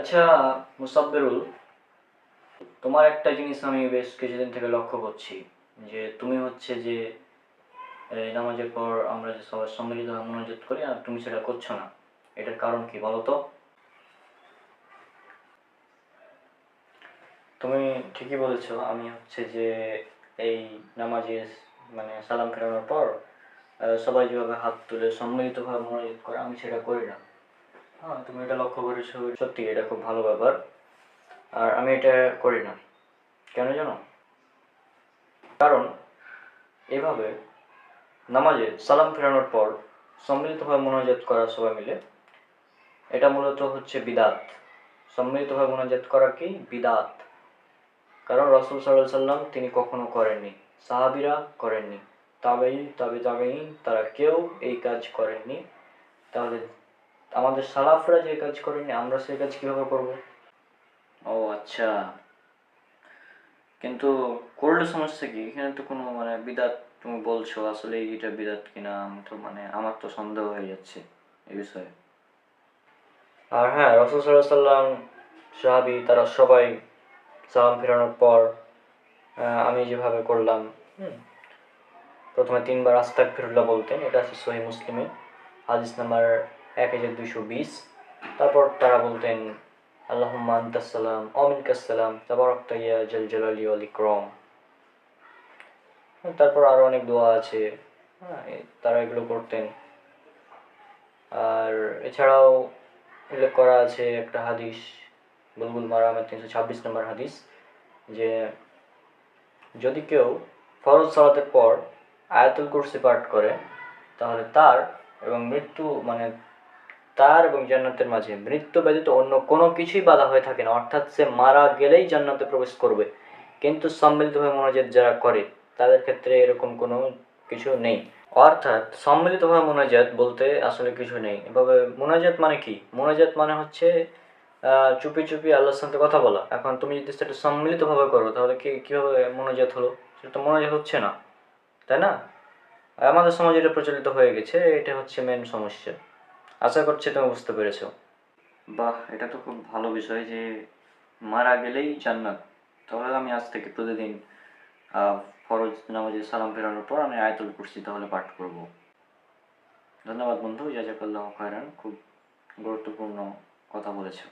আচ্ছা মুসাব্বিরুল, তোমার একটা জিনিস আমি বেশ কিছুদিন থেকে লক্ষ্য করছি যে তুমি হচ্ছে যে এই নামাজের পর আমরা যে সবাই সম্মিলিতভাবে মোনাজাত করি আর তুমি সেটা করছো না। এটার কারণ কি বলো তো? তুমি ঠিকই বলেছো। আমি হচ্ছে যে এই নামাজে মানে সালাম ফেরানোর পর সবাই যেভাবে হাত তুলে সম্মিলিতভাবে মোনাজাত করে আমি সেটা করি না। হ্যাঁ, তুমি এটা লক্ষ্য করেছো, সত্যি এটা খুব ভালো ব্যাপার। আর আমি এটা করি না, কেন জানো? কারণ এভাবে নামাজে সালাম ফেরানোর পর সম্মিলিতভাবে মোনাজাত করা সবাই মিলে, এটা মূলত হচ্ছে বিদাত। সম্মিলিতভাবে মোনাজাত করা কি বিদাত? কারণ রাসূল সাল্লাল্লাহু আলাইহি সাল্লাম তিনি কখনো করেননি, সাহাবীরা করেননি, তাবেঈন তাবে তাবেঈন তারা কেউ এই কাজ করেননি। তাহলে আমাদের সালাফরা যে কাজ করেননি আমরা সেই কাজ কিভাবে করব? ও আচ্ছা, কিন্তু করলে সমস্যা কি? এখানে তো কোনো মানে বিদাত তুমি বলছো, আসলে এটা বিদাত কিনা আমি তো মানে আমার তো সন্দেহ হয়ে যাচ্ছে এই বিষয়ে। আর হ্যাঁ, রাসূল সাল্লাল্লাহু আলাইহি সাল্লাম, সাহাবী তারা সবাই সালাম ফেরানোর পর আমি যেভাবে করলাম, হুম, প্রথমে ৩ বার আস্তাগফিরুল্লাহ বলতেন, এটা আছে সহিহ মুসলিমে, হাদিস নাম্বার ১২২০। তারপর তারা বলতেন আল্লাহুম্মা আনতাস সালাম ওয়া মিনকাস সালাম তাবারাকতা ইয়া জাল জালালি ওয়াল ইকরাম। তারপর আরো অনেক দোয়া আছে, হ্যাঁ, তারা এগুলো করতেন। আর এছাড়াও উল্লেখ করা আছে একটা হাদিস, বুলবুল মারামের ৩২৬ নম্বর হাদিস, যে যদি কেউ ফরজ সালাতের পর আয়াতুল কুরসি পাঠ করে তাহলে তার এবং মৃত্যু মানে তার এবং জান্নাতের মাঝে মৃত্যু ব্যতীত অন্য কোনো কিছুই বাধা হয়ে থাকে না, অর্থাৎ সে মারা গেলেই জান্নাতে প্রবেশ করবে। কিন্তু সম্মিলিতভাবে মোনাজাত যারা করে তাদের ক্ষেত্রে এরকম কোনো কিছু নেই। অর্থাৎ সম্মিলিতভাবে মোনাজাত বলতে আসলে কিছু নেই। এভাবে মোনাজাত মানে কি? মোনাজাত মানে হচ্ছে চুপি চুপি আল্লাহর সাথে কথা বলা। এখন তুমি যদি সেটা সম্মিলিতভাবে করো তাহলে কীভাবে মোনাজাত হলো? সেটা তো মোনাজাত হচ্ছে না, তাই না? আর আমাদের সমাজে এটা প্রচলিত হয়ে গেছে, এটা হচ্ছে মেন সমস্যা। আশা করছি তুমি বুঝতে পেরেছো। বাহ, এটা তো খুব ভালো বিষয় যে মারা গেলেই জান্নাত। তাহলে আমি আজ থেকে প্রতিদিন আহ, ফরজ নামাজে সালাম ফেরানোর পর আমি আয়াতুল কুরসি তাহলে পাঠ করব। ধন্যবাদ বন্ধু, জাযাকাল্লাহু খায়রান, খুব গুরুত্বপূর্ণ কথা বলেছো।